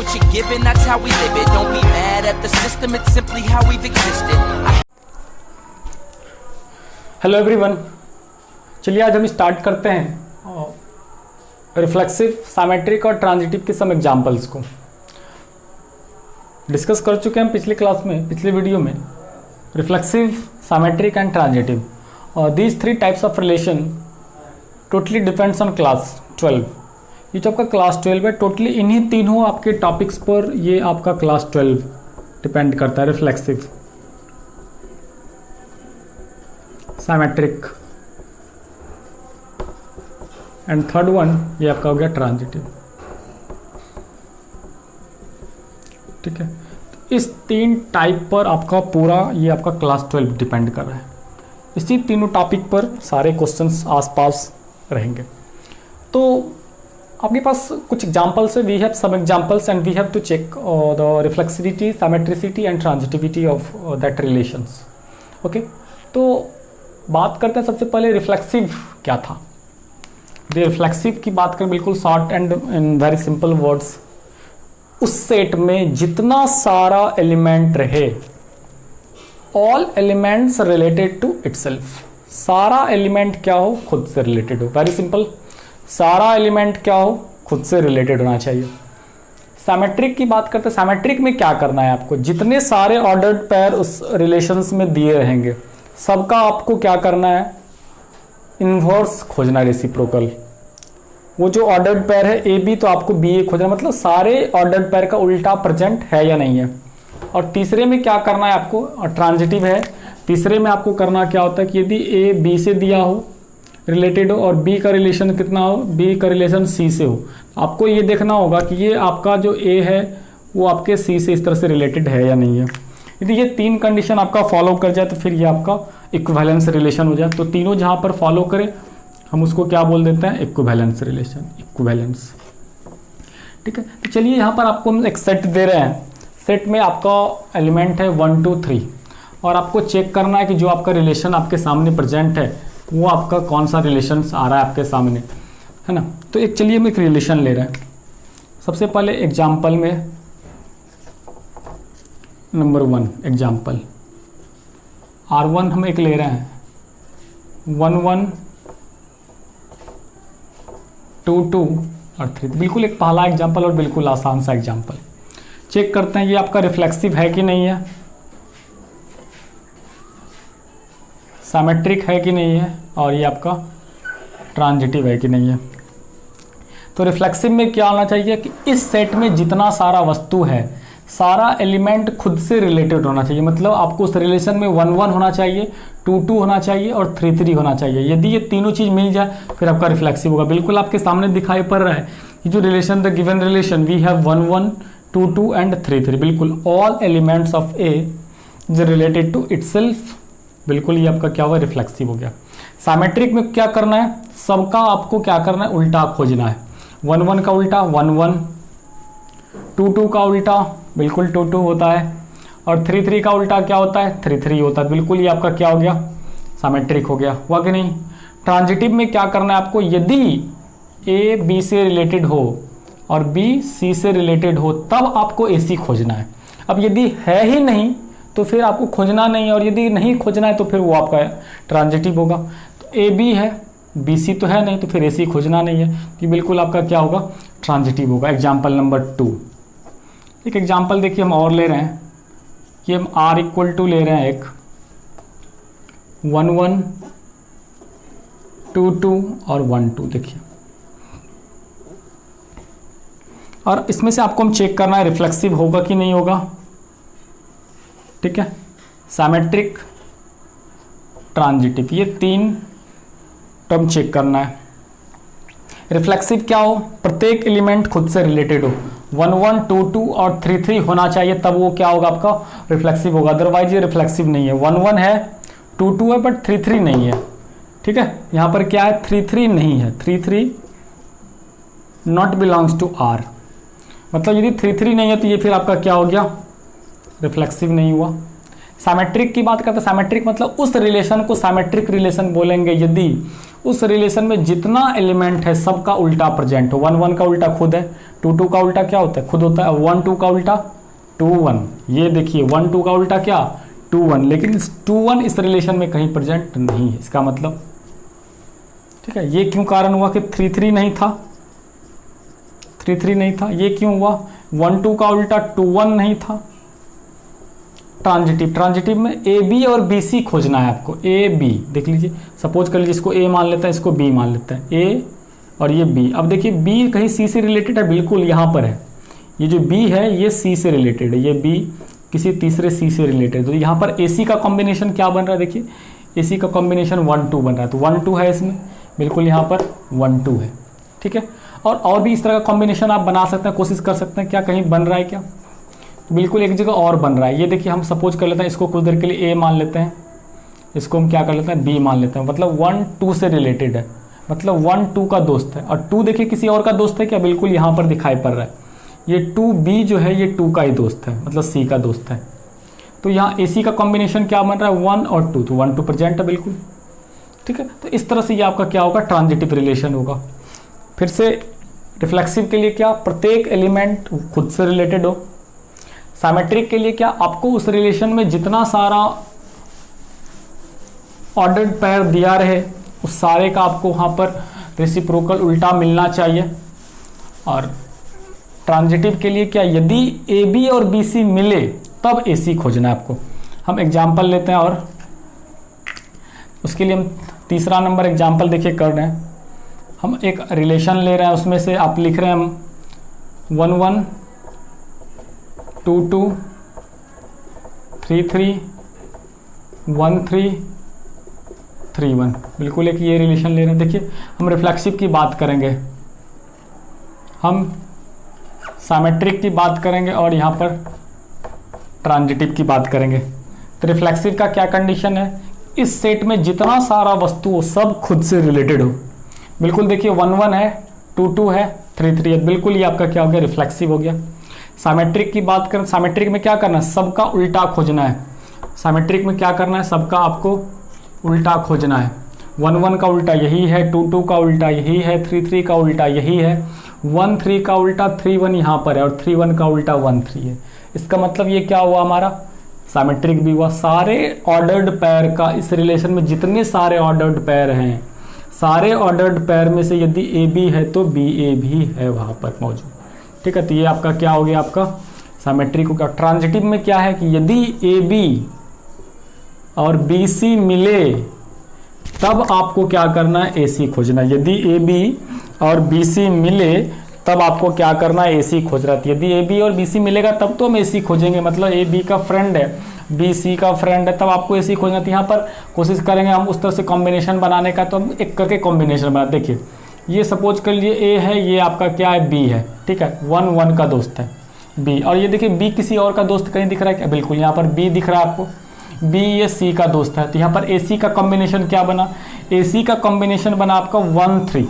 what you're given, that's how we live it. Don't be mad at the system, it's simply how we've existed. Hello everyone, चलिए आज हम start करते हैं reflexive, symmetric और transitive के some examples को discuss कर चुके हैं पिछली क्लास में, पिछले वीडियो में। Reflexive, symmetric and transitive, these three types of relation totally depends on class 12। ये जो आपका क्लास 12 है, टोटली इन्हीं तीनों आपके टॉपिक्स पर ये आपका क्लास 12 डिपेंड करता है। Reflexive, symmetric and third one ये आपका हो गया ट्रांजिटिव। ठीक है, इस तीन टाइप पर आपका पूरा ये आपका क्लास 12 डिपेंड कर रहा है। इसी तीनों टॉपिक पर सारे क्वेश्चंस आसपास रहेंगे। तो आपके पास कुछ एग्जांपल्स है, we have some examples and we have to check the reflexivity, symmetricity and transitivity of that relations. Okay, तो बात करते हैं सबसे पहले रिफ्लेक्सिव क्या था। रिफ्लेक्सिव की बात करें बिल्कुल short and in very simple words, उस सेट में जितना सारा एलिमेंट रहे, all elements related to itself, सारा एलिमेंट क्या हो, खुद से रिलेटेड हो। वेरी सिंपल, सारा एलिमेंट क्या हो, खुद से रिलेटेड होना चाहिए। साइमेट्रिक की बात करते हैं, साइमेट्रिक में क्या करना है आपको, जितने सारे ऑर्डर्ड पेयर उस रिलेशंस में दिए रहेंगे, सबका आपको क्या करना है, इन्वर्स खोजना है, रेसिप्रोकल। वो जो ऑर्डर्ड पेयर है ए बी, तो आपको बी ए खोजना, मतलब सारे ऑर्डर्ड पेयर का उल्टा प्रेजेंट है या नहीं है। और तीसरे में क्या करना है आपको, और ट्रांजिटिव है, तीसरे में आपको करना क्या होता है कि यदि ए बी से दिया हो, रिलेटेड हो, और बी का रिलेशन कितना हो, बी का रिलेशन सी से हो, आपको ये देखना होगा कि ये आपका जो ए है वो आपके सी से इस तरह से रिलेटेड है या नहीं है। यदि ये तीन कंडीशन आपका फॉलो कर जाए तो फिर ये आपका इक्विवेलेंस रिलेशन हो जाए। तो तीनों जहाँ पर फॉलो करें हम उसको क्या बोल देते हैं, इक्विवेलेंस रिलेशन, इक्विवेलेंस। ठीक है, तो चलिए यहाँ पर आपको हम एक सेट दे रहे हैं, सेट में आपका एलिमेंट है 1 2 3, और आपको चेक करना है कि जो आपका रिलेशन आपके सामने प्रेजेंट है वो आपका कौन सा रिलेशन आ रहा है आपके सामने, है ना। तो एक चलिए हम एक रिलेशन ले रहे हैं। सबसे पहले एग्जाम्पल में नंबर 1 एग्जाम्पल R1 हम एक ले रहे हैं, 1 1 2 2 और 3। बिल्कुल एक पहला एग्जाम्पल और बिल्कुल आसान सा एग्जाम्पल। चेक करते हैं ये आपका रिफ्लेक्सिव है कि नहीं है, साइमेट्रिक है कि नहीं है, और ये आपका ट्रांजिटिव है कि नहीं है। तो रिफ्लेक्सिव में क्या होना चाहिए कि इस सेट में जितना सारा वस्तु है, सारा एलिमेंट खुद से रिलेटेड होना चाहिए। मतलब आपको उस रिलेशन में 1 1 होना चाहिए, 2 2 होना चाहिए और 3 3 होना चाहिए। यदि ये तीनों चीज़ मिल जाए फिर आपका रिफ्लेक्सिव होगा। बिल्कुल आपके सामने दिखाई पड़ रहा है कि जो relation, the given relation we have 1 1 2 2 and 3 3, बिल्कुल all elements of A is related to itself. बिल्कुल ये आपका क्या हुआ, रिफ्लेक्सिव हो गया। साइमेट्रिक में क्या करना है, सबका आपको क्या करना है, उल्टा खोजना है। 1 1 का उल्टा 1 1, 2 2 का उल्टा बिल्कुल 2 2 होता है, और 3 3 का उल्टा क्या होता है, 3 3 होता है। बिल्कुल ये आपका क्या हो गया, साइमेट्रिक हो गया, हुआ कि नहीं। ट्रांजिटिव में क्या करना है आपको, यदि ए बी से रिलेटेड हो और बी सी से रिलेटेड हो तब आपको ए सी खोजना है। अब यदि है ही नहीं तो फिर आपको खोजना नहीं है, और यदि नहीं खोजना है तो फिर वो आपका ट्रांजिटिव होगा। तो ए बी है, बी सी तो है नहीं, तो फिर ए सी खोजना नहीं है, कि बिल्कुल आपका क्या होगा, ट्रांजिटिव होगा। एग्जाम्पल नंबर 2, एक एग्जाम्पल देखिए हम और ले रहे हैं कि हम R = ले रहे हैं एक 1 1 2 2 और 1 2। देखिए, और इसमें से आपको हम चेक करना है रिफ्लेक्सिव होगा कि नहीं होगा। ठीक है, साइमेट्रिक, ट्रांजिटिव, ये तीन टर्म चेक करना है। रिफ्लेक्सिव क्या हो, प्रत्येक एलिमेंट खुद से रिलेटेड हो, 1 1 2 2 और 3 3 होना चाहिए, तब वो क्या होगा, आपका रिफ्लेक्सिव होगा। अदरवाइज ये रिफ्लेक्सिव नहीं है। 1 1 है, 2 2 है, बट 3 3 नहीं है। ठीक है, यहाँ पर क्या है, 3 3 नहीं है, 3 3 नॉट बिलोंग्स टू R। मतलब यदि 3 3 नहीं है तो ये फिर आपका क्या हो गया, रिफ्लेक्सिव नहीं हुआ। साइमेट्रिक की बात करते हैं, साइमेट्रिक मतलब उस रिलेशन को साइमेट्रिक रिलेशन बोलेंगे यदि उस रिलेशन में जितना एलिमेंट है सबका उल्टा प्रेजेंट हो। 1 1 का उल्टा खुद है, 2 2 का उल्टा क्या होता है, खुद होता है। 1 2 का उल्टा 2 1, ये देखिए 1 2 का उल्टा क्या 2 1, लेकिन इस 2 1 इस रिलेशन में कहीं प्रेजेंट नहीं है। इसका मतलब ठीक है, ये क्यों कारण हुआ कि 3 3 नहीं था, 3 3 नहीं था, ये क्यों हुआ 1 2 का उल्टा 2 1 नहीं था। ट्रांजिटिव में ए बी और बी सी खोजना है आपको। ए बी देख लीजिए, सपोज कर लीजिए इसको ए मान लेता है, इसको बी मान लेता है, ए और ये बी। अब देखिए बी कहीं सी से रिलेटेड है, बिल्कुल यहाँ पर है। ये जो बी है ये सी से रिलेटेड है, ये बी किसी तीसरे सी से रिलेटेड है। तो यहाँ पर ए सी का कॉम्बिनेशन क्या बन रहा है, देखिए ए सी का कॉम्बिनेशन 1 2 बन रहा है। तो 1 2 है इसमें, बिल्कुल यहाँ पर 1 2 है। ठीक है, और भी इस तरह का कॉम्बिनेशन आप बना सकते हैं, कोशिश कर सकते हैं। क्या कहीं बन रहा है क्या, तो बिल्कुल एक जगह और बन रहा है। ये देखिए हम सपोज कर लेते हैं, इसको कुछ देर के लिए ए मान लेते हैं, इसको हम क्या कर लेते हैं बी मान लेते हैं। मतलब 1 2 से रिलेटेड है, मतलब 1 2 का दोस्त है। और 2 देखिए किसी और का दोस्त है क्या, बिल्कुल यहाँ पर दिखाई पड़ रहा है। ये 2 बी जो है ये 2 का ही दोस्त है, मतलब सी का दोस्त है। तो यहाँ ए सी का कॉम्बिनेशन क्या बन रहा है 1 और 2, तो 1 2 प्रेजेंट है बिल्कुल। ठीक है, तो इस तरह से ये आपका क्या होगा, ट्रांजिटिव रिलेशन होगा। फिर से रिफ्लेक्सिव के लिए क्या, प्रत्येक एलिमेंट खुद से रिलेटेड हो। साइमेट्रिक के लिए क्या, आपको उस रिलेशन में जितना सारा ऑर्डर्ड पेयर दिया रहे उस सारे का आपको वहाँ पर रेसिप्रोकल उल्टा मिलना चाहिए। और ट्रांजिटिव के लिए क्या, यदि ए बी और बी सी मिले तब ए सी खोजना है आपको। हम एग्जाम्पल लेते हैं और उसके लिए हम तीसरा नंबर एग्जाम्पल देखिए कर रहे हैं। हम एक रिलेशन ले रहे हैं, उसमें से आप लिख रहे हैं हम 1 1 2 2 3 3 1 3 3 1, बिल्कुल एक ये रिलेशन ले रहे हैं। देखिए हम रिफ्लेक्सिव की बात करेंगे, हम साइमेट्रिक की बात करेंगे और यहाँ पर ट्रांजिटिव की बात करेंगे। तो रिफ्लेक्सिव का क्या कंडीशन है, इस सेट में जितना सारा वस्तु हो सब खुद से रिलेटेड हो। बिल्कुल देखिए 1 1 है, 2 2 है, 3 3 है, बिल्कुल ये आपका क्या हो गया, रिफ्लेक्सिव हो गया। साइमेट्रिक की बात करें, साइमेट्रिक में क्या करना है, सबका उल्टा खोजना है। साइमेट्रिक में क्या करना है, सबका आपको उल्टा खोजना है। 1 1 का उल्टा यही है, 2 2 का उल्टा यही है, 3 3 का उल्टा यही है, 1 3 का उल्टा 3 1 यहाँ पर है और 3 1 का उल्टा 1 3 है। इसका मतलब ये क्या हुआ, हमारा साइमेट्रिक भी हुआ। सारे ऑर्डर्ड पेयर का इस रिलेशन में जितने सारे ऑर्डर्ड पेयर हैं, सारे ऑर्डर्ड पेयर में से यदि ए बी है तो बी ए भी है वहाँ पर मौजूद। ठीक है, तो ये आपका क्या हो गया, आपका साइमेट्रिक होगा। ट्रांजिटिव में क्या है कि यदि ए बी और बी सी मिले तब आपको क्या करना है, ए सी खोजना है। यदि ए बी और बी सी मिले तब आपको क्या करना है, ए सी खोज रहा है। यदि ए बी और बी सी मिलेगा तब तो हम ए सी खोजेंगे, मतलब ए बी का फ्रेंड है, बी सी का फ्रेंड है, तब आपको ए सी खोजना। तो यहाँ पर कोशिश करेंगे हम उस तरह से कॉम्बिनेशन बनाने का, तो हम एक करके कॉम्बिनेशन बना। देखिए ये सपोज कर लीजिए ए है, ये आपका क्या है, बी है। ठीक है, 1 1 का दोस्त है बी, और ये देखिए बी किसी और का दोस्त कहीं दिख रहा है क्या, बिल्कुल यहाँ पर बी दिख रहा है आपको, बी ये सी का दोस्त है। तो यहाँ पर ए सी का कॉम्बिनेशन क्या बना, ए सी का कॉम्बिनेशन बना आपका 1 3।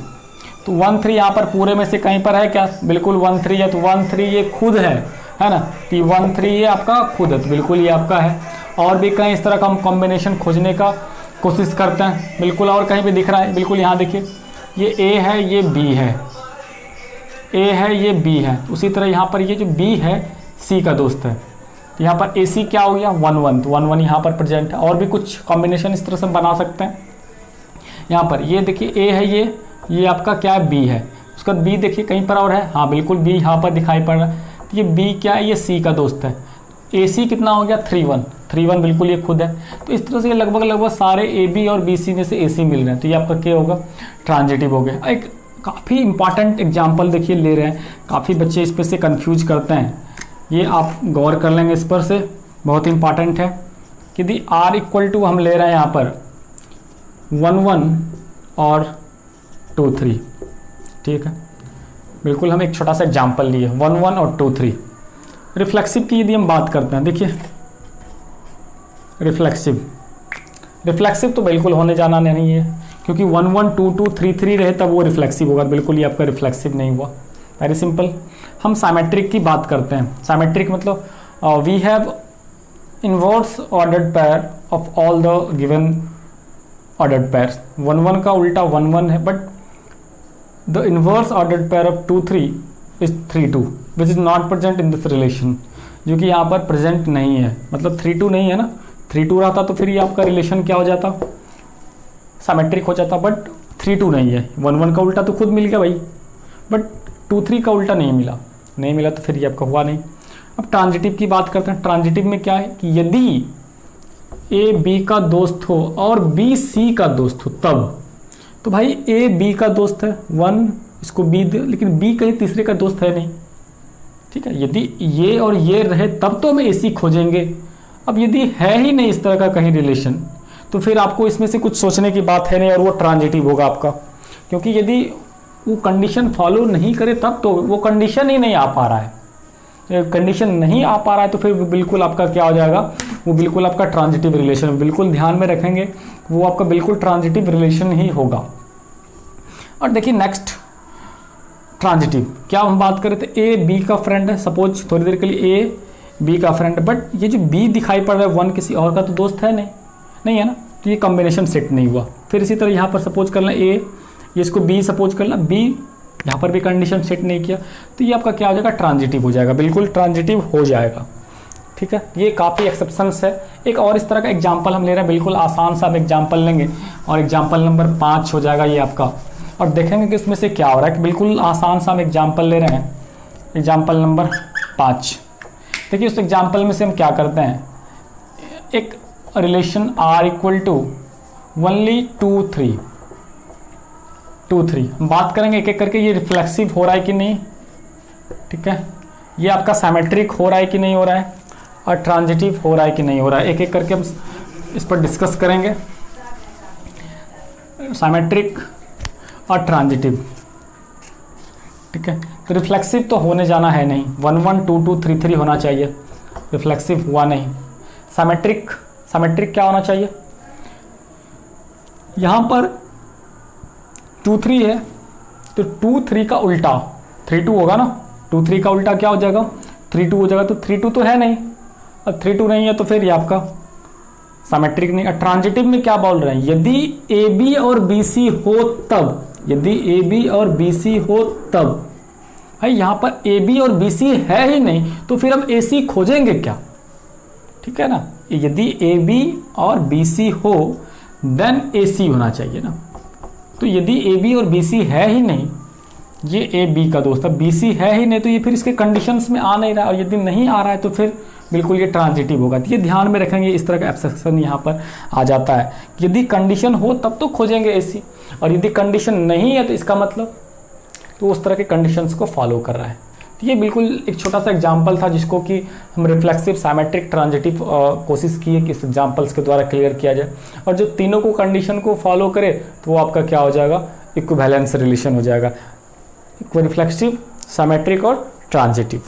तो 1 3 यहाँ पर पूरे में से कहीं पर है क्या, बिल्कुल 1 3 है। तो 1 3 ये खुद है ना, तो 1 3 ये आपका खुद है, तो बिल्कुल ये आपका है। और भी कहीं इस तरह का हम कॉम्बिनेशन खोजने का कोशिश करते हैं, बिल्कुल और कहीं भी दिख रहा है, बिल्कुल यहाँ देखिए ये ए है, ये बी है, ए है, ये बी है। उसी तरह यहाँ पर ये जो बी है सी का दोस्त है। तो यहाँ पर ए सी क्या हो गया, 1 1, तो 1 1 यहाँ पर प्रेजेंट है। और भी कुछ कॉम्बिनेशन इस तरह से बना सकते हैं। यहाँ पर ये देखिए ए है, ये आपका क्या है, बी है। उसका बी देखिए कहीं पर और है, हाँ बिल्कुल बी यहाँ पर दिखाई पड़ रहा है। तो ये बी क्या है, ये सी का दोस्त है। ए सी कितना हो गया, 3 1, 3 1 बिल्कुल ये खुद है। तो इस तरह से लगभग सारे ए बी और बी सी में से ए सी मिल रहे हैं, तो ये आपका क्या होगा, ट्रांजिटिव हो गया। एक काफ़ी इंपॉर्टेंट एग्जाम्पल देखिए ले रहे हैं, काफ़ी बच्चे इस पर से कन्फ्यूज करते हैं, ये आप गौर कर लेंगे इस पर से, बहुत इंपॉर्टेंट है। यदि r इक्वल टू हम ले रहे हैं यहाँ पर 1 1 और 2 3, ठीक है, बिल्कुल हम एक छोटा सा एग्जाम्पल लिए 1 1 और 2 3। रिफ्लेक्सिव की यदि हम बात करते हैं, देखिए रिफ्लेक्सिव तो बिल्कुल होने जाना नहीं है, क्योंकि 1 1 2 2 3 3 रहे तब वो रिफ्लेक्सिव होगा, बिल्कुल ये आपका रिफ्लेक्सिव नहीं हुआ। Very simple. हम साइमेट्रिक की बात करते हैं। साइमेट्रिक मतलब we have inverse ordered pair of all the given ordered pair, 1 1 का उल्टा 1 1 है, but the inverse ordered pair of 2 3 is 3 2 which is not present in this relation, जो कि यहाँ पर प्रेजेंट नहीं है, मतलब 3 2 नहीं है ना, 3 2 रहता तो फिर ये आपका रिलेशन क्या हो जाता, सिमेट्रिक हो जाता, बट 3 2 नहीं है, 1 1 का उल्टा तो खुद मिल गया भाई, बट 2 3 का उल्टा नहीं मिला तो फिर ये आपका हुआ नहीं। अब ट्रांजिटिव की बात करते हैं। ट्रांजिटिव में क्या है कि यदि ए बी का दोस्त हो और बी सी का दोस्त हो तब, तो भाई ए बी का दोस्त है 1, इसको बी दे, लेकिन बी कहीं तीसरे का दोस्त है नहीं, ठीक है। यदि ये और ये रहे तब तो हम ए सी खोजेंगे। अब यदि है ही नहीं इस तरह का कहीं रिलेशन, तो फिर आपको इसमें से कुछ सोचने की बात है नहीं, और वो ट्रांजिटिव होगा आपका, क्योंकि यदि वो कंडीशन फॉलो नहीं करे तब तो वो कंडीशन ही नहीं आ पा रहा है, कंडीशन नहीं आ पा रहा है तो फिर बिल्कुल आपका क्या हो जाएगा, वो बिल्कुल आपका ट्रांजिटिव रिलेशन, बिल्कुल ध्यान में रखेंगे, वो आपका बिल्कुल ट्रांजिटिव रिलेशन ही होगा। और देखिए नेक्स्ट ट्रांजिटिव, क्या हम बात कर रहे थे, ए बी का फ्रेंड है, सपोज थोड़ी देर के लिए ए बी का फ्रेंड है, बट ये जो बी दिखाई पड़ रहा है 1 किसी और का तो दोस्त है नहीं है ना, तो ये कॉम्बिनेशन सेट नहीं हुआ। फिर इसी तरह यहाँ पर सपोज कर लें ए, ये इसको बी सपोज कर लें, बी यहाँ पर भी कंडीशन सेट नहीं किया, तो ये आपका क्या हो जाएगा, ट्रांजिटिव हो जाएगा, बिल्कुल ट्रांजिटिव हो जाएगा, ठीक है। ये काफ़ी एक्सेप्शंस है। एक और इस तरह का एग्जाम्पल हम ले रहे हैं, बिल्कुल आसान सा हम एग्जाम्पल लेंगे, और एग्जाम्पल नंबर 5 हो जाएगा ये आपका, और देखेंगे कि इसमें से क्या हो रहा है, कि बिल्कुल आसान सा हम एग्जाम्पल ले रहे हैं। एग्जाम्पल नंबर 5, देखिए उस एग्जाम्पल में से हम क्या करते हैं, एक relation are equal to only 2 3 हम बात करेंगे एक एक करके, ये रिफ्लेक्सिव हो रहा है कि नहीं, ठीक है, ये आपका सिमेट्रिक हो रहा है कि नहीं हो रहा है, और ट्रांजिटिव हो रहा है कि नहीं हो रहा है, एक एक करके हम इस पर डिस्कस करेंगे। सिमेट्रिक और ट्रांजिटिव, ठीक है, तो रिफ्लेक्सिव तो होने जाना है नहीं, 1 1 2 2 3 3 होना चाहिए, रिफ्लेक्सिव हुआ नहीं। सिमेट्रिक क्या होना चाहिए, यहाँ पर 2 3 है तो 2 3 का उल्टा 3 2 होगा ना, 2 3 का उल्टा क्या हो जाएगा, 3 2 हो जाएगा, तो 3 2 तो है नहीं, और 3 2 नहीं है तो फिर ये आपका सिमेट्रिक नहीं। ट्रांजिटिव में क्या बोल रहे हैं, यदि ए बी और बी सी हो तब, यदि ए बी और बी सी हो तब, भाई यहाँ पर ए बी और बी सी है ही नहीं तो फिर हम ए सी खोजेंगे क्या, ठीक है ना। यदि ए बी और बी सी हो देन ए सी होना चाहिए ना, तो यदि ए बी और बी सी है ही नहीं, ये ए बी का दोस्त है, बी सी है ही नहीं, तो ये फिर इसके कंडीशंस में आ नहीं रहा है, और यदि नहीं आ रहा है तो फिर बिल्कुल ये ट्रांजिटिव होगा। तो ये ध्यान में रखेंगे, इस तरह का एक्सेप्शन यहाँ पर आ जाता है, यदि कंडीशन हो तब तो खोजेंगे ए सी, और यदि कंडीशन नहीं है तो इसका मतलब तो उस तरह के कंडीशंस को फॉलो कर रहा है। तो ये बिल्कुल एक छोटा सा एग्जाम्पल था जिसको कि हम रिफ्लेक्सिव, सिमेट्रिक, ट्रांजिटिव कोशिश की है कि इस एग्जाम्पल्स के द्वारा क्लियर किया जाए, और जो तीनों को कंडीशन को फॉलो करे तो वो आपका क्या हो जाएगा, इक्विवेलेंस रिलेशन हो जाएगा, रिफ्लेक्सिव, सिमेट्रिक और ट्रांजिटिव।